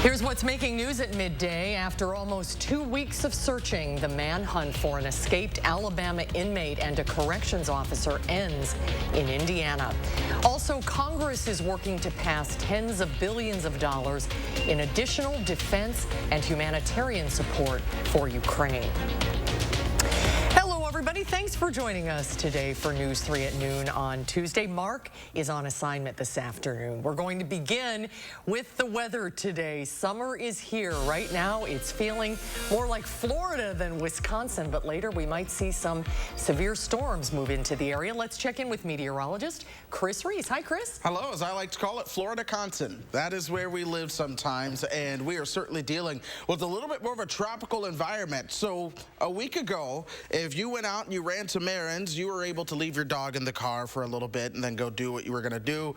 Here's what's making news at midday. After almost 2 weeks of searching, the manhunt for an escaped Alabama inmate and a corrections officer ends in Indiana. Also, Congress is working to pass tens of billions of dollars in additional defense and humanitarian support for Ukraine. Everybody, thanks for joining us today for News 3 at noon on Tuesday. Mark is on assignment this afternoon. We're going to begin with the weather today. Summer is here. Right now, it's feeling more like Florida than Wisconsin, but later we might see some severe storms move into the area. Let's check in with meteorologist Chris Reese. Hi, Chris. Hello, as I like to call it, Florida-Consin. That is where we live sometimes, and we are certainly dealing with a little bit more of a tropical environment. So a week ago, if you went out and you ran some errands, you were able to leave your dog in the car for a little bit and then go do what you were going to do.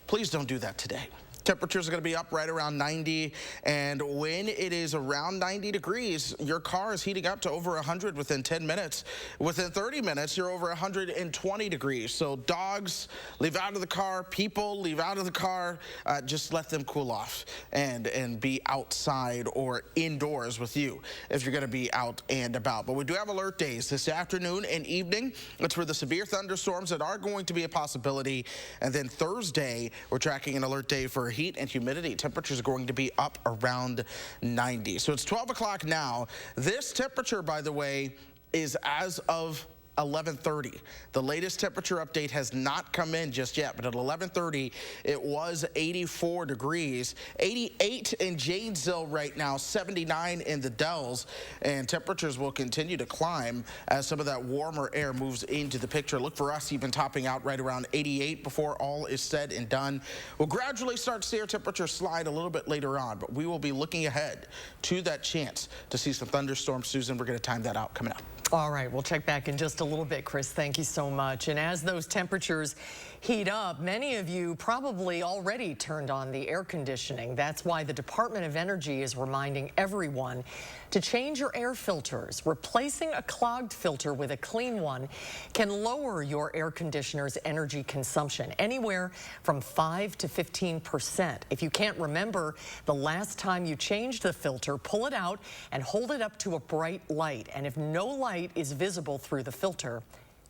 Please don't do that today. Temperatures are going to be up right around 90, and when it is around 90 degrees, your car is heating up to over 100 within 10 minutes. Within 30 minutes, you're over 120 degrees. So dogs, leave out of the car. People, leave out of the car. Just let them cool off and be outside or indoors with you if you're going to be out and about. But we do have alert days this afternoon and evening. That's for the severe thunderstorms that are going to be a possibility. And then Thursday, we're tracking an alert day for heat and humidity. Temperatures are going to be up around 90. So it's 12 o'clock now. This temperature, by the way, is as of 11:30. The latest temperature update has not come in just yet, but at 11:30 it was 84 degrees, 88 in Janesville right now, 79 in the Dells, and temperatures will continue to climb as some of that warmer air moves into the picture. Look for us even topping out right around 88 before all is said and done. We'll gradually start to see our temperature slide a little bit later on, but we will be looking ahead to that chance to see some thunderstorms. Susan, we're going to time that out coming up. All right, we'll check back in just a little bit, Chris. Thank you so much. And as those temperatures heat up, many of you probably already turned on the air conditioning. That's why the Department of Energy is reminding everyone to change your air filters. Replacing a clogged filter with a clean one can lower your air conditioner's energy consumption anywhere from 5 to 15%. If you can't remember the last time you changed the filter, pull it out and hold it up to a bright light. And if no light is visible through the filter,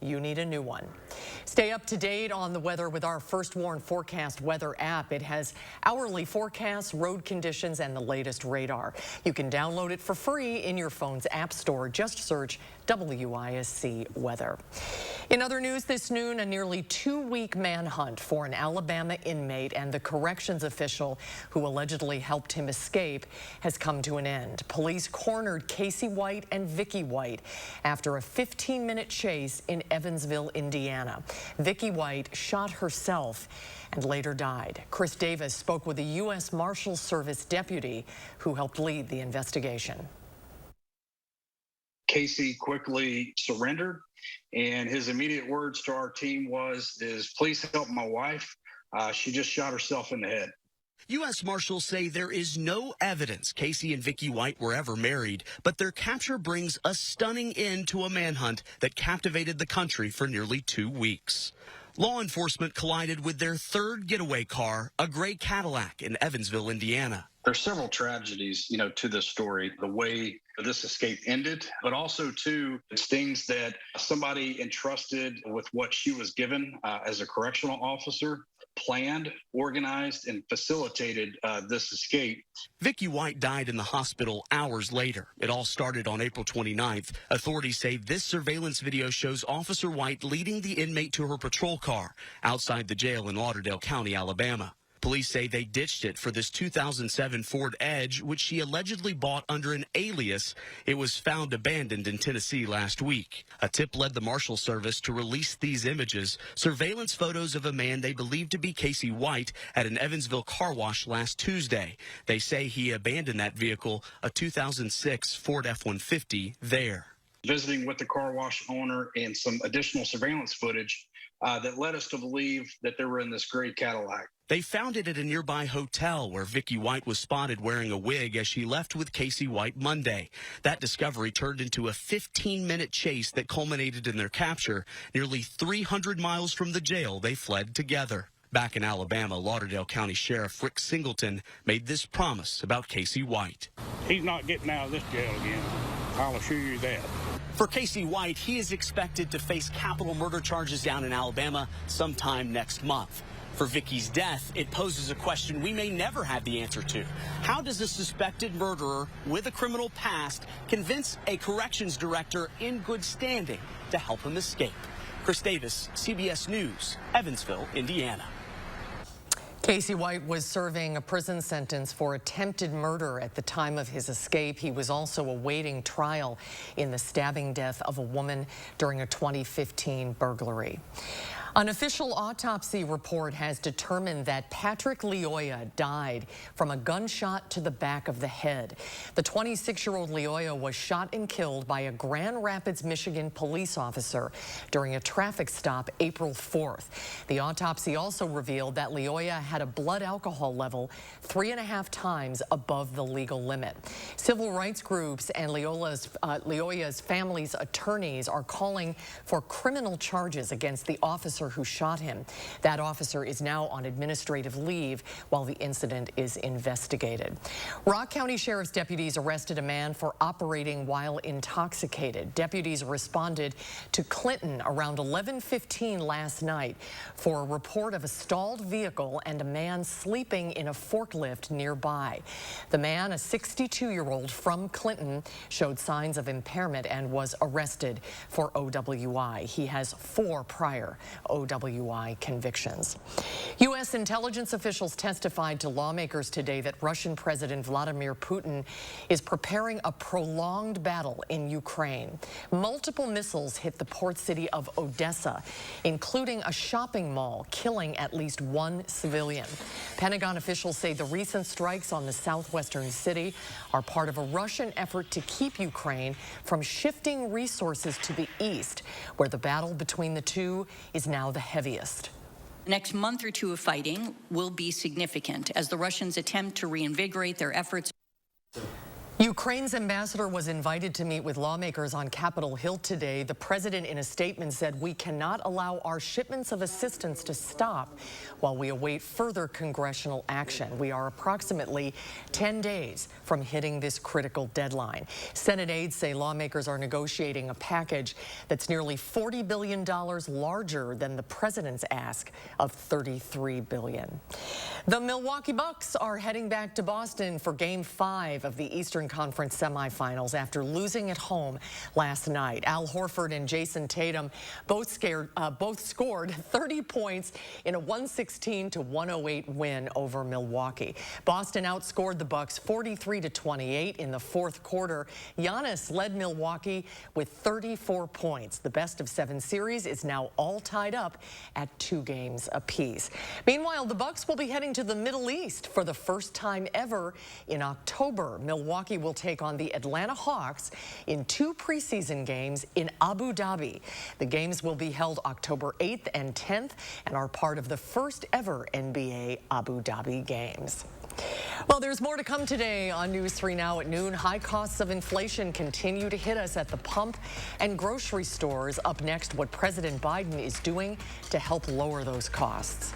you need a new one. Stay up to date on the weather with our First Warn Forecast weather app. It has hourly forecasts, road conditions, and the latest radar. You can download it for free in your phone's app store. Just search WISC weather. In other news this noon, a nearly 2-week manhunt for an Alabama inmate and the corrections official who allegedly helped him escape has come to an end. Police cornered Casey White and Vicky White after a 15-minute chase in Evansville, Indiana. Vicky White shot herself and later died. Chris Davis spoke with a U.S. Marshals Service deputy who helped lead the investigation. Casey quickly surrendered, and his immediate words to our team is please help my wife. She just shot herself in the head. U.S. Marshals say there is no evidence Casey and Vicky White were ever married, but their capture brings a stunning end to a manhunt that captivated the country for nearly 2 weeks. Law enforcement collided with their third getaway car, a gray Cadillac in Evansville, Indiana. There's several tragedies, to this story, the way this escape ended, but also, too, it stings that somebody entrusted with what she was given as a correctional officer planned, organized, and facilitated this escape. Vicky White died in the hospital hours later. It all started on April 29th. Authorities say this surveillance video shows Officer White leading the inmate to her patrol car outside the jail in Lauderdale County, Alabama. Police say they ditched it for this 2007 Ford Edge, which she allegedly bought under an alias. It was found abandoned in Tennessee last week. A tip led the Marshal Service to release these images, surveillance photos of a man they believe to be Casey White at an Evansville car wash last Tuesday. They say he abandoned that vehicle, a 2006 Ford F-150, there. Visiting with the car wash owner and some additional surveillance footage that led us to believe that they were in this gray Cadillac. They found it at a nearby hotel where Vicky White was spotted wearing a wig as she left with Casey White Monday. That discovery turned into a 15-minute chase that culminated in their capture nearly 300 miles from the jail they fled together. Back in Alabama, Lauderdale County Sheriff Rick Singleton made this promise about Casey White. He's not getting out of this jail again. I'll assure you that. For Casey White, he is expected to face capital murder charges down in Alabama sometime next month. For Vicky's death, it poses a question we may never have the answer to. How does a suspected murderer with a criminal past convince a corrections director in good standing to help him escape? Chris Davis, CBS News, Evansville, Indiana. Casey White was serving a prison sentence for attempted murder at the time of his escape. He was also awaiting trial in the stabbing death of a woman during a 2015 burglary. An official autopsy report has determined that Patrick Leoya died from a gunshot to the back of the head. The 26-year-old Leoya was shot and killed by a Grand Rapids, Michigan police officer during a traffic stop April 4th. The autopsy also revealed that Leoya had a blood alcohol level 3.5 times above the legal limit. Civil rights groups and Leoya's family's attorneys are calling for criminal charges against the officer who shot him. That officer is now on administrative leave while the incident is investigated. Rock County Sheriff's deputies arrested a man for operating while intoxicated. Deputies responded to Clinton around 11:15 last night for a report of a stalled vehicle and a man sleeping in a forklift nearby. The man, a 62-year-old from Clinton, showed signs of impairment and was arrested for OWI. He has 4 prior OWI convictions. U.S. intelligence officials testified to lawmakers today that Russian President Vladimir Putin is preparing a prolonged battle in Ukraine. Multiple missiles hit the port city of Odessa, including a shopping mall, killing at least 1 civilian. Pentagon officials say the recent strikes on the southwestern city are part of a Russian effort to keep Ukraine from shifting resources to the east, where the battle between the two is now the heaviest. The next month or 2 of fighting will be significant as the Russians attempt to reinvigorate their efforts. Ukraine's ambassador was invited to meet with lawmakers on Capitol Hill today. The president, in a statement, said, "We cannot allow our shipments of assistance to stop while we await further congressional action. We are approximately 10 days from hitting this critical deadline." Senate aides say lawmakers are negotiating a package that's nearly $40 billion larger than the president's ask of $33 billion. The Milwaukee Bucks are heading back to Boston for Game 5 of the Eastern Conference semifinals after losing at home last night. Al Horford and Jason Tatum both scored 30 points in a 116-108 win over Milwaukee. Boston outscored the Bucks 43-28 in the 4th quarter. Giannis led Milwaukee with 34 points. The best-of-7 series is now all tied up at 2 games apiece. Meanwhile, the Bucks will be heading to the Middle East for the first time ever in October. Milwaukee will take on the Atlanta Hawks in 2 preseason games in Abu Dhabi. The games will be held October 8th and 10th and are part of the first ever NBA Abu Dhabi games. Well, there's more to come today on News 3 Now at noon. High costs of inflation continue to hit us at the pump and grocery stores. Up next, what President Biden is doing to help lower those costs.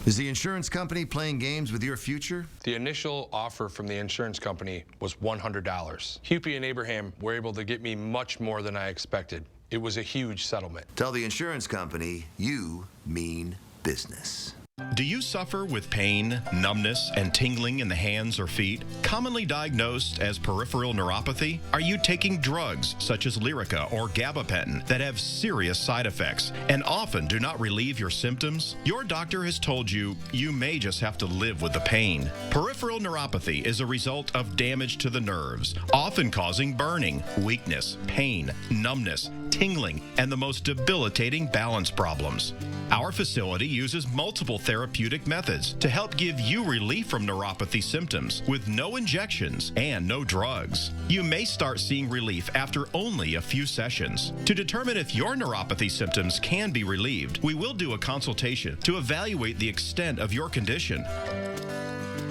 Is the insurance company playing games with your future? The initial offer from the insurance company was $100. Hupy and Abraham were able to get me much more than I expected. It was a huge settlement. Tell the insurance company you mean business. Do you suffer with pain, numbness, and tingling in the hands or feet? Commonly diagnosed as peripheral neuropathy? Are you taking drugs such as Lyrica or gabapentin that have serious side effects and often do not relieve your symptoms? Your doctor has told you you may just have to live with the pain. Peripheral neuropathy is a result of damage to the nerves, often causing burning, weakness, pain, numbness, tingling, and the most debilitating balance problems. Our facility uses multiple therapeutic methods to help give you relief from neuropathy symptoms with no injections and no drugs. You may start seeing relief after only a few sessions. To determine if your neuropathy symptoms can be relieved, we will do a consultation to evaluate the extent of your condition.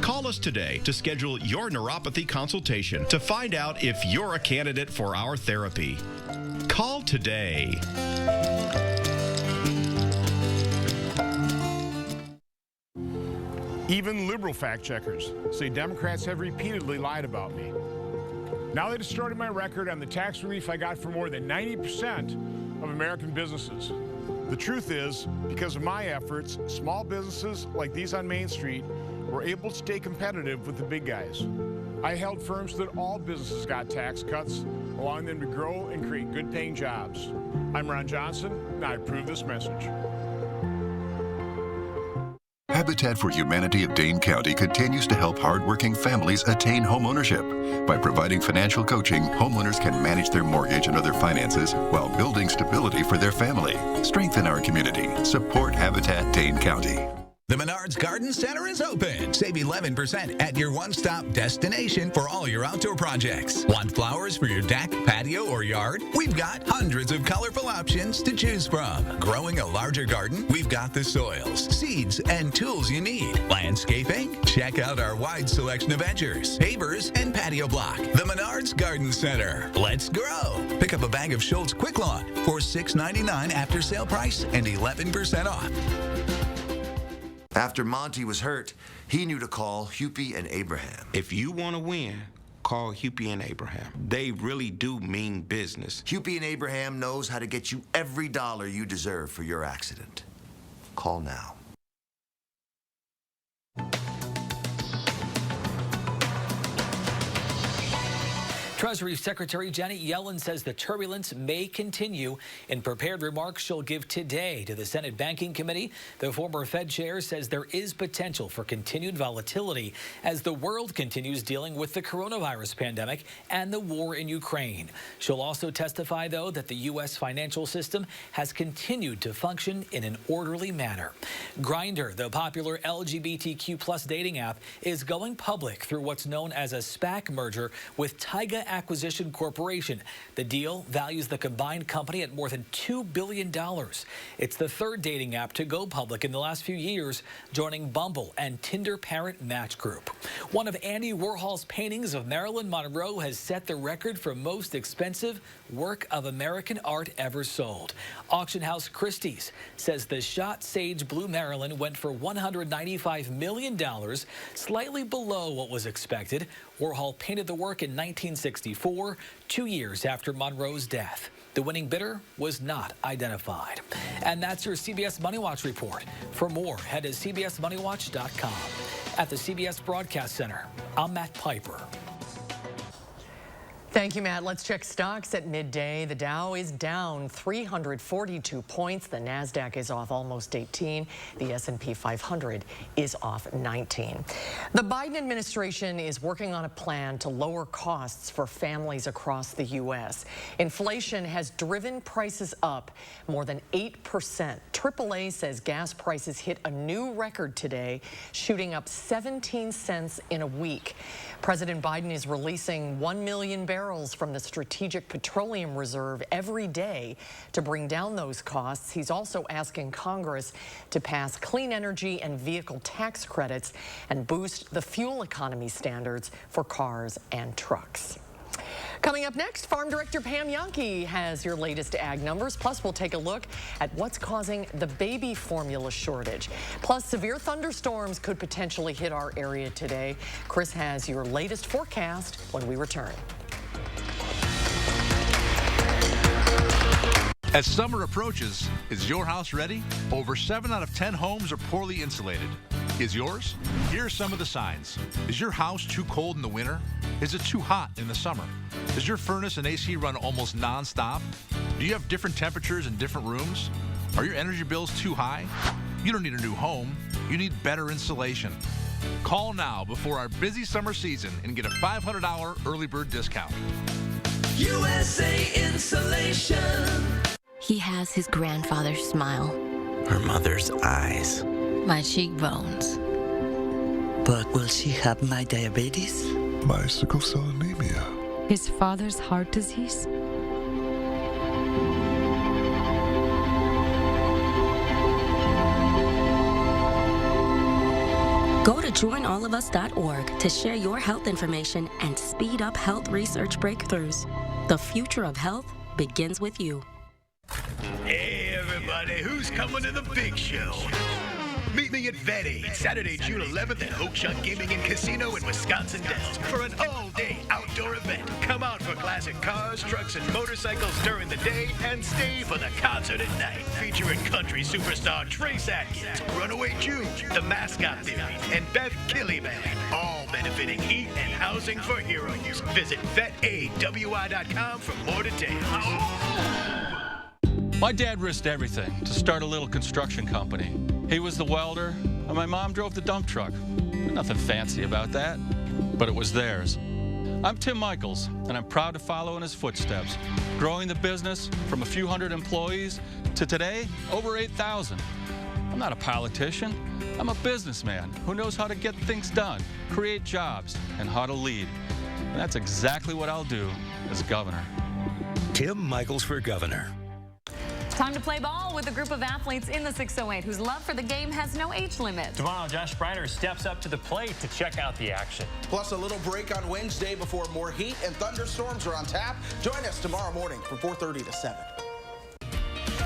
Call us today to schedule your neuropathy consultation to find out if you're a candidate for our therapy. Call today. Even liberal fact checkers say Democrats have repeatedly lied about me. Now they distorted my record on the tax relief I got for more than 90% of American businesses. The truth is, because of my efforts, small businesses like these on Main Street were able to stay competitive with the big guys. I held firm so that all businesses got tax cuts, allowing them to grow and create good-paying jobs. I'm Ron Johnson, and I approve this message. Habitat for Humanity of Dane County continues to help hardworking families attain homeownership. By providing financial coaching, homeowners can manage their mortgage and other finances while building stability for their family. Strengthen our community. Support Habitat Dane County. The Menards Garden Center is open. Save 11% at your one-stop destination for all your outdoor projects. Want flowers for your deck, patio, or yard? We've got hundreds of colorful options to choose from. Growing a larger garden? We've got the soils, seeds, and tools you need. Landscaping? Check out our wide selection of edgers, pavers, and patio block. The Menards Garden Center. Let's grow. Pick up a bag of Schultz Quick Lawn for $6.99 after sale price and 11% off. After Monty was hurt, he knew to call Hupy and Abraham. If you want to win, call Hupy and Abraham. They really do mean business. Hupy and Abraham knows how to get you every dollar you deserve for your accident. Call now. Treasury Secretary Janet Yellen says the turbulence may continue. In prepared remarks she'll give today to the Senate Banking Committee, the former Fed chair says there is potential for continued volatility as the world continues dealing with the coronavirus pandemic and the war in Ukraine. She'll also testify, though, that the U.S. financial system has continued to function in an orderly manner. Grindr, the popular LGBTQ+ dating app, is going public through what's known as a SPAC merger with Tyga Acquisition Corporation. The deal values the combined company at more than $2 billion. It's the third dating app to go public in the last few years, joining Bumble and Tinder parent Match Group. One of Andy Warhol's paintings of Marilyn Monroe has set the record for most expensive work of American art ever sold. Auction house Christie's says the shot Sage Blue Marilyn went for $195 million, slightly below what was expected. Warhol painted the work in 1964, 2 years after Monroe's death. The winning bidder was not identified. And that's your CBS Money Watch report. For more, head to cbsmoneywatch.com. At the CBS Broadcast Center, I'm Matt Piper. Thank you, Matt. Let's check stocks at midday. The Dow is down 342 points. The Nasdaq is off almost 18. The S&P 500 is off 19. The Biden administration is working on a plan to lower costs for families across the U.S. Inflation has driven prices up more than 8%. AAA says gas prices hit a new record today, shooting up 17 cents in a week. President Biden is releasing 1 million barrels from the Strategic Petroleum Reserve every day to bring down those costs. He's also asking Congress to pass clean energy and vehicle tax credits and boost the fuel economy standards for cars and trucks. Coming up next, Farm Director Pam Jahnke has your latest ag numbers. Plus, we'll take a look at what's causing the baby formula shortage. Plus, severe thunderstorms could potentially hit our area today. Chris has your latest forecast when we return. As summer approaches, is your house ready? Over 7 out of 10 homes are poorly insulated. Is yours? Here are some of the signs. Is your house too cold in the winter? Is it too hot in the summer? Does your furnace and AC run almost non-stop? Do you have different temperatures in different rooms? Are your energy bills too high? You don't need a new home. You need better insulation. Call now before our busy summer season and get a $500 early bird discount. USA Insulation. He has his grandfather's smile. Her mother's eyes. My cheekbones. But will she have my diabetes? My sickle cell anemia. His father's heart disease. Go to joinallofus.org to share your health information and speed up health research breakthroughs. The future of health begins with you. Hey, everybody, who's coming to the big show? Meet me at Vet Aid, Saturday, June 11th at Oakshot Gaming and Casino in Wisconsin Dells for an all-day outdoor event. Come out for classic cars, trucks, and motorcycles during the day and stay for the concert at night. Featuring country superstar Trace Atkins, Runaway June, The Mascot Theory, and Beth Killyman. All benefiting Heat and Housing for Heroes. Visit VetAidWI.com for more details. My dad risked everything to start a little construction company. He was the welder, and my mom drove the dump truck. Nothing fancy about that, but it was theirs. I'm Tim Michaels, and I'm proud to follow in his footsteps, growing the business from a few hundred employees to today, over 8,000. I'm not a politician. I'm a businessman who knows how to get things done, create jobs, and how to lead. And that's exactly what I'll do as governor. Tim Michaels for governor. Time to play ball with a group of athletes in the 608 whose love for the game has no age limit. Tomorrow, Josh Spreiter steps up to the plate to check out the action. Plus a little break on Wednesday before more heat and thunderstorms are on tap. Join us tomorrow morning from 4:30 to 7.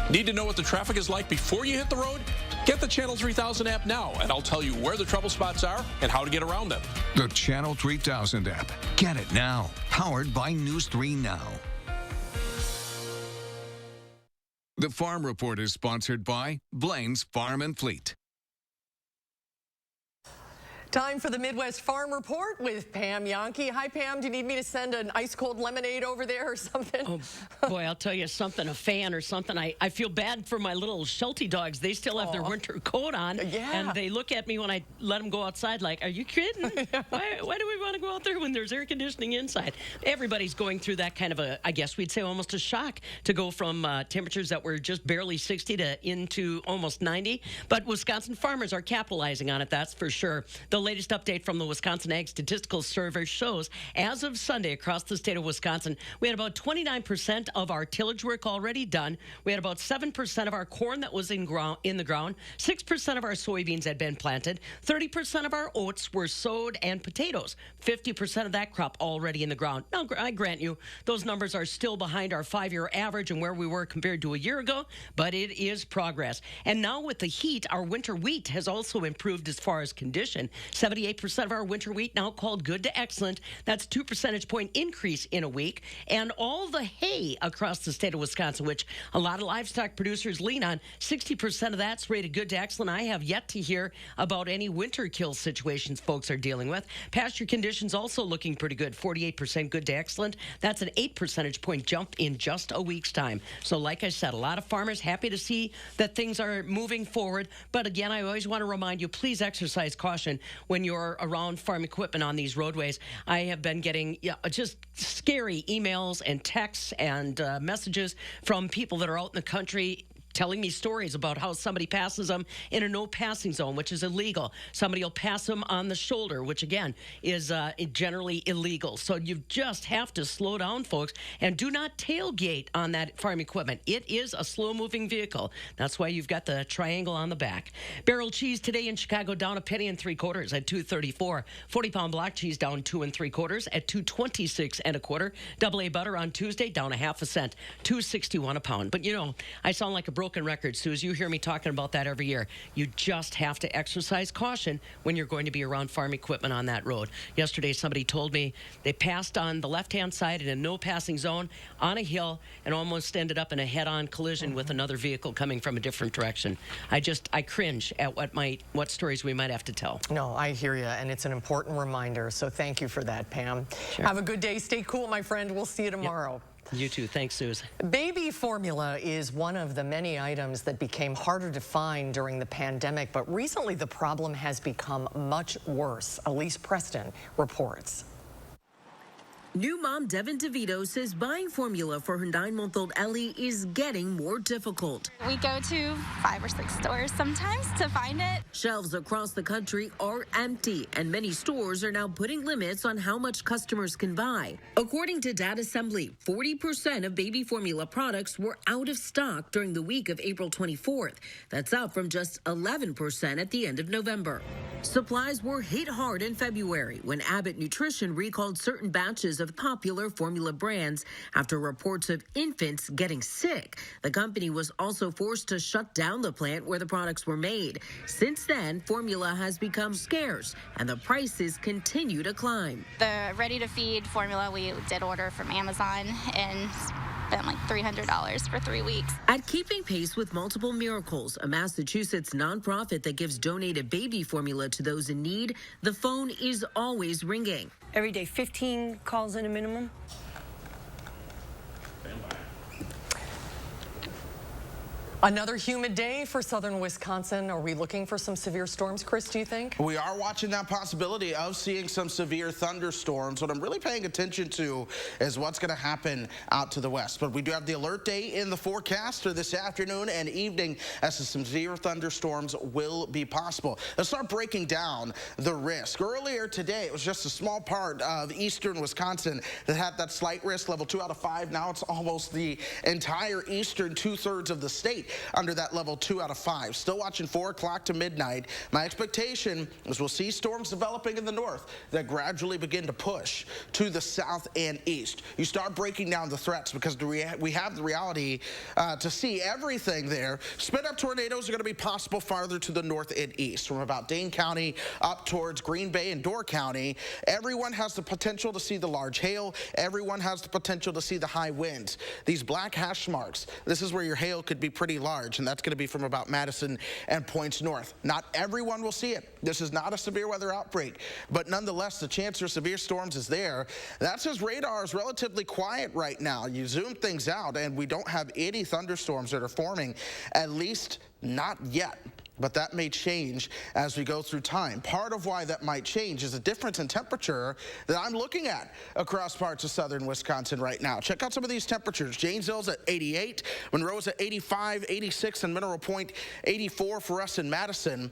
Need to know what the traffic is like before you hit the road? Get the Channel 3000 app now, and I'll tell you where the trouble spots are and how to get around them. The Channel 3000 app. Get it now. Powered by News 3 Now. The Farm Report is sponsored by Blaine's Farm and Fleet. Time for the Midwest Farm Report with Pam Yankee. Hi, Pam. Do you need me to send an ice-cold lemonade over there or something? Oh, boy, I'll tell you something, a fan or something. I feel bad for my little Sheltie dogs. They still have their winter coat on, and they look at me when I let them go outside like, are you kidding? Why do we want to go out there when there's air conditioning inside? Everybody's going through that kind of a, I guess we'd say almost a shock to go from temperatures that were just barely 60 to into almost 90. But Wisconsin farmers are capitalizing on it, that's for sure. The latest update from the Wisconsin Ag Statistical Survey shows as of Sunday across the state of Wisconsin, we had about 29% of our tillage work already done. We had about 7% of our corn that was in the ground. 6% of our soybeans had been planted. 30% of our oats were sowed, and potatoes. 50% of that crop already in the ground. Now, I grant you, those numbers are still behind our 5-year average and where we were compared to a year ago, but it is progress. And now with the heat, our winter wheat has also improved as far as condition. 78% of our winter wheat now called good to excellent. That's 2 percentage point increase in a week. And all the hay across the state of Wisconsin, which a lot of livestock producers lean on, 60% of that's rated good to excellent. I have yet to hear about any winter kill situations folks are dealing with. Pasture conditions also looking pretty good, 48% good to excellent. That's an 8 percentage point jump in just a week's time. So like I said, a lot of farmers happy to see that things are moving forward. But again, I always want to remind you, please exercise caution when you're around farm equipment on these roadways. I have been getting just scary emails and texts and messages from people that are out in the country telling me stories about how somebody passes them in a no passing zone, which is illegal. Somebody will pass them on the shoulder, which again is generally illegal. So you just have to slow down, folks, and do not tailgate on that farm equipment. It is a slow moving vehicle. That's why you've got the triangle on the back. Barrel cheese today in Chicago down 1 3/4 at $2.34. 40-pound block cheese down 2 3/4 at $2.26 1/4. Double A butter on Tuesday down 1/2 cent, $2.61 a pound. But you know, I sound like a broken record, Sue, as you hear me talking about that every year. You just have to exercise caution when you're going to be around farm equipment on that road. Yesterday, somebody told me they passed on the left-hand side in a no-passing zone on a hill and almost ended up in a head-on collision with another vehicle coming from a different direction. I cringe at what stories we might have to tell. No, I hear you, and it's an important reminder, so thank you for that, Pam. Sure. Have a good day. Stay cool, my friend. We'll see you tomorrow. Yep. You too. Thanks, Suze. Baby formula is one of the many items that became harder to find during the pandemic, but recently the problem has become much worse. Elise Preston reports. New mom Devin DeVito says buying formula for her 9-month-old Ellie is getting more difficult. We go to 5 or 6 stores sometimes to find it. Shelves across the country are empty, and many stores are now putting limits on how much customers can buy. According to Data Assembly, 40% of baby formula products were out of stock during the week of April 24th. That's up from just 11% at the end of November. Supplies were hit hard in February when Abbott Nutrition recalled certain batches of popular formula brands after reports of infants getting sick. The company was also forced to shut down the plant where the products were made. Since then, formula has become scarce and the prices continue to climb. The ready-to-feed formula we did order from Amazon and spent like $300 for 3 weeks. At keeping pace with Multiple Miracles, a Massachusetts nonprofit that gives donated baby formula to those in need, the phone is always ringing. Every day, 15 calls in a minimum. Another humid day for southern Wisconsin. Are we looking for some severe storms, Chris, do you think? We are watching that possibility of seeing some severe thunderstorms. What I'm really paying attention to is what's going to happen out to the west. But we do have the alert day in the forecast for this afternoon and evening as some severe thunderstorms will be possible. Let's start breaking down the risk. Earlier today, it was just a small part of eastern Wisconsin that had that slight risk, level 2 out of 5. Now it's almost the entire eastern 2/3 of the state under that level 2 out of 5. Still watching 4 o'clock to midnight. My expectation is we'll see storms developing in the north that gradually begin to push to the south and east. You start breaking down the threats because we have the reality to see everything there. Spin-up tornadoes are going to be possible farther to the north and east from about Dane County up towards Green Bay and Door County. Everyone has the potential to see the large hail. Everyone has the potential to see the high winds. These black hash marks, this is where your hail could be pretty large, and that's going to be from about Madison and points north. Not everyone will see it. This is not a severe weather outbreak, but nonetheless, the chance for severe storms is there. That's as radar is relatively quiet right now. You zoom things out, and we don't have any thunderstorms that are forming, at least not yet. But that may change as we go through time. Part of why that might change is a difference in temperature that I'm looking at across parts of southern Wisconsin right now. Check out some of these temperatures. Janesville's at 88, Monroe's at 85, 86 in Mineral Point, 84 for us in Madison.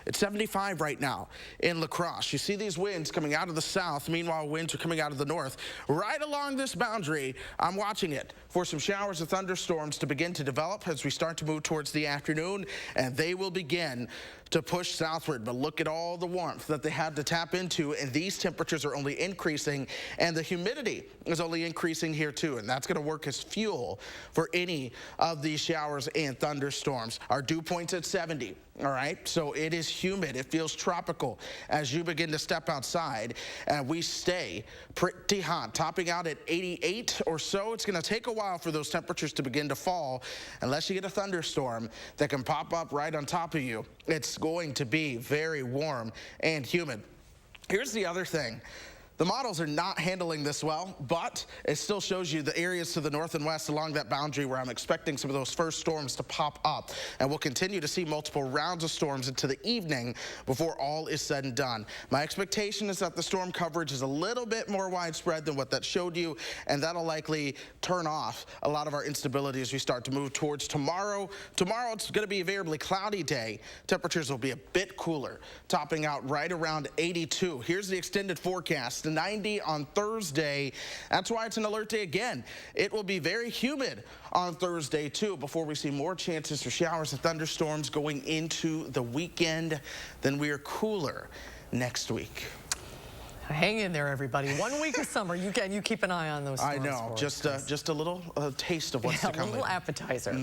It's 75 right now in La Crosse. You see these winds coming out of the south. Meanwhile, winds are coming out of the north. Right along this boundary, I'm watching it for some showers of thunderstorms to begin to develop as we start to move towards the afternoon, and they will begin to push southward. But look at all the warmth that they had to tap into, and these temperatures are only increasing, and the humidity is only increasing here too, and that's going to work as fuel for any of these showers and thunderstorms. Our dew point's at 70. All right, so it is humid. It feels tropical as you begin to step outside, and we stay pretty hot, topping out at 88 or so. It's going to take a while for those temperatures to begin to fall unless you get a thunderstorm that can pop up right on top of you. It's going to be very warm and humid. Here's the other thing. The models are not handling this well, but it still shows you the areas to the north and west along that boundary where I'm expecting some of those first storms to pop up. And we'll continue to see multiple rounds of storms into the evening before all is said and done. My expectation is that the storm coverage is a little bit more widespread than what that showed you, and that'll likely turn off a lot of our instability as we start to move towards tomorrow. Tomorrow, it's going to be a variably cloudy day. Temperatures will be a bit cooler, topping out right around 82. Here's the extended forecast. 90 on Thursday. That's why it's an alert day again. It will be very humid on Thursday too before we see more chances for showers and thunderstorms going into the weekend. Then we are cooler next week. Hang in there, everybody. 1 week of summer. You keep an eye on those storms. I know. Just a little taste of what's to come. A little appetizer.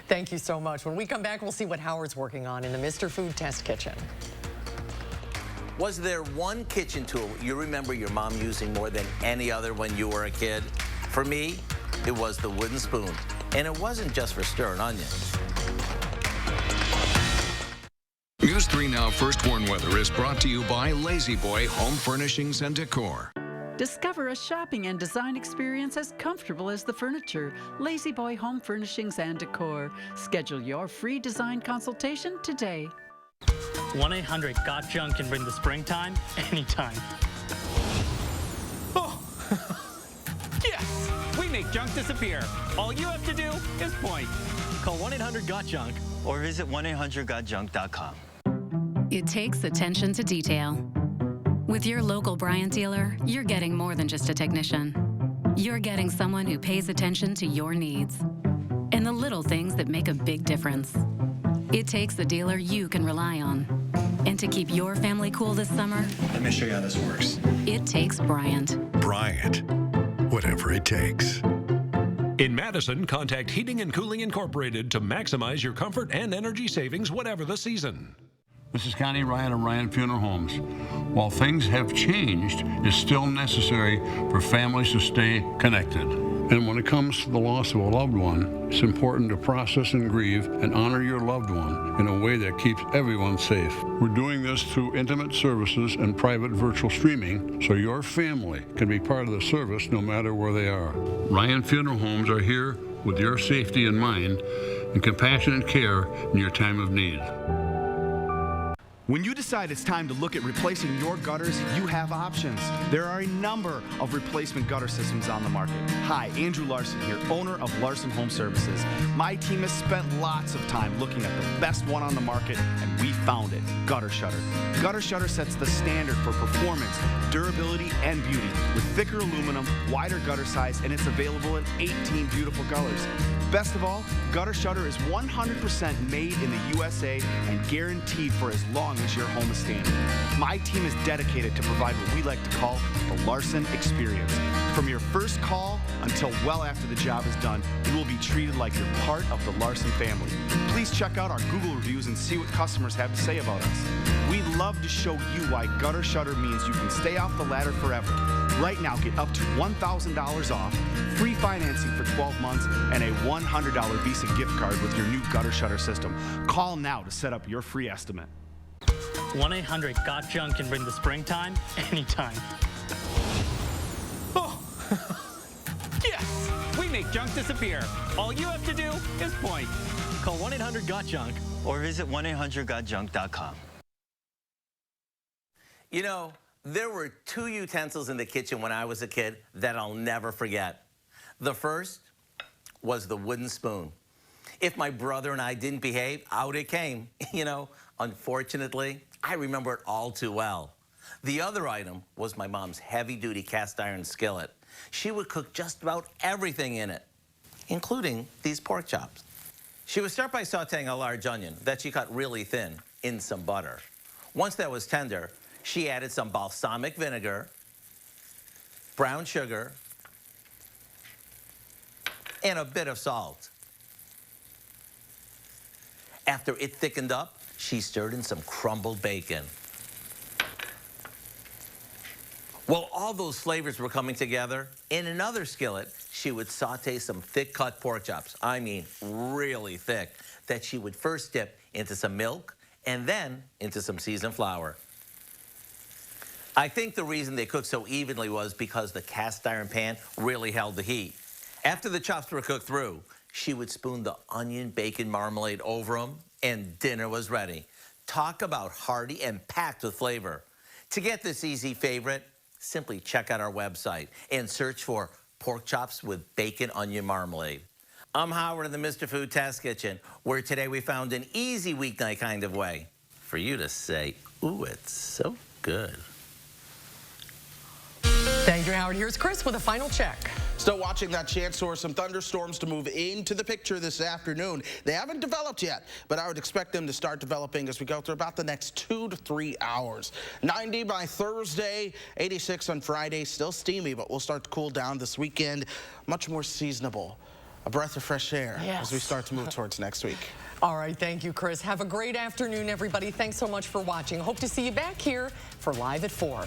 Thank you so much. When we come back, we'll see what Howard's working on in the Mr. Food Test Kitchen. Was there one kitchen tool you remember your mom using more than any other when you were a kid? For me, it was the wooden spoon. And it wasn't just for stirring onions. News 3 Now First Warn Weather is brought to you by Lazy Boy Home Furnishings and Decor. Discover a shopping and design experience as comfortable as the furniture. Lazy Boy Home Furnishings and Decor. Schedule your free design consultation today. 1-800-GOT-JUNK can bring the springtime anytime. Oh. Yes! We make junk disappear. All you have to do is point. Call 1-800-GOT-JUNK or visit 1-800-GOT-JUNK.com. It takes attention to detail. With your local Bryant dealer, you're getting more than just a technician. You're getting someone who pays attention to your needs and the little things that make a big difference. It takes a dealer you can rely on. And to keep your family cool this summer, let me show you how this works. it takes Bryant. Bryant, whatever it takes. In Madison, contact Heating and Cooling Incorporated to maximize your comfort and energy savings whatever the season. This is Connie Ryan of Ryan Funeral Homes. While things have changed, it's still necessary for families to stay connected. And when it comes to the loss of a loved one, it's important to process and grieve and honor your loved one in a way that keeps everyone safe. We're doing this through intimate services and private virtual streaming so your family can be part of the service no matter where they are. Ryan Funeral Homes are here with your safety in mind and compassionate care in your time of need. When you decide it's time to look at replacing your gutters, you have options. There are a number of replacement gutter systems on the market. Hi, Andrew Larson here, owner of Larson Home Services. My team has spent lots of time looking at the best one on the market, and we found it, Gutter Shutter. Gutter Shutter sets the standard for performance, durability, and beauty with thicker aluminum, wider gutter size, and it's available in 18 beautiful colors. Best of all, Gutter Shutter is 100% made in the USA and guaranteed for as long as your home is standing. My team is dedicated to provide what we like to call the Larson experience. From your first call until well after the job is done, you will be treated like you're part of the Larson family. Please check out our Google reviews and see what customers have to say about us. We'd love to show you why Gutter Shutter means you can stay off the ladder forever. Right now, get up to $1,000 off, free financing for 12 months, and a $100 Visa gift card with your new Gutter Shutter system. Call now to set up your free estimate. 1-800-GOT-JUNK can bring the springtime anytime. Oh. Yes! We make junk disappear. All you have to do is point. Call 1-800-GOT-JUNK or visit 1-800-GOT-JUNK.com. You know, there were two utensils in the kitchen when I was a kid that I'll never forget. The first was the wooden spoon. If my brother and I didn't behave, out it came. You know, unfortunately, I remember it all too well. The other item was my mom's heavy-duty cast iron skillet. She would cook just about everything in it, including these pork chops. She would start by sauteing a large onion that she cut really thin in some butter. Once that was tender, she added some balsamic vinegar, brown sugar, and a bit of salt. After it thickened up, she stirred in some crumbled bacon. While all those flavors were coming together, in another skillet, she would saute some thick-cut pork chops, I mean really thick, that she would first dip into some milk and then into some seasoned flour. I think the reason they cooked so evenly was because the cast iron pan really held the heat. After the chops were cooked through, she would spoon the onion bacon marmalade over them, and dinner was ready. Talk about hearty and packed with flavor. To get this easy favorite, simply check out our website and search for pork chops with bacon onion marmalade. I'm Howard in the Mr. Food Test Kitchen, where today we found an easy weeknight kind of way for you to say, ooh, it's so good. Thank you, Howard. Here's Chris with a final check. Still watching that chance for some thunderstorms to move into the picture this afternoon. They haven't developed yet, but I would expect them to start developing as we go through about the next 2 to 3 hours. 90 by Thursday, 86 on Friday. Still steamy, but we'll start to cool down this weekend. Much more seasonable. A breath of fresh air as we start to move towards next week. All right, thank you, Chris. Have a great afternoon, everybody. Thanks so much for watching. Hope to see you back here for Live at 4.